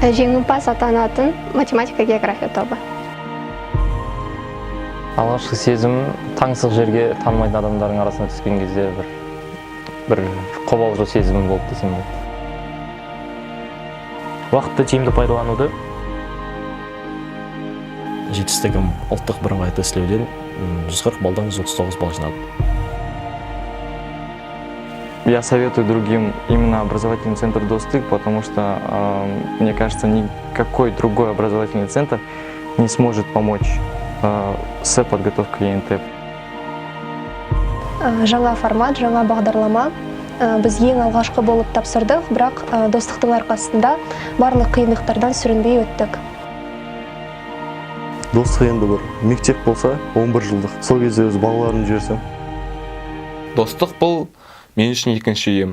Жеңімпаз атанатын математика география тобы. Алғашқы сезім таңсық жерге танымайтын адамдардың арасына түскен кезде бір қобалжу сезімі болды десем болады. Уақытты тиімді пайдалануды. Жетістігім ұлттық бірыңғай тестілеуден 140 балдан 139 балл жинадым. Я советую другим именно образовательный центр «Достык», потому что, мне кажется, никакой другой образовательный центр не сможет помочь с подготовкой ЕНТ. Жаңа формат, жаңа бағдарлама. Біз ең алғашқы болып тапсырдық, бірақ достықтың арқасында барлық қиындықтардан сүрінбей өттік. Достық енді бір мектеп болса 11 жылдық. Сол кезде өз балаларымды жіберсем. Достық бұл мен үшін екінші үйім.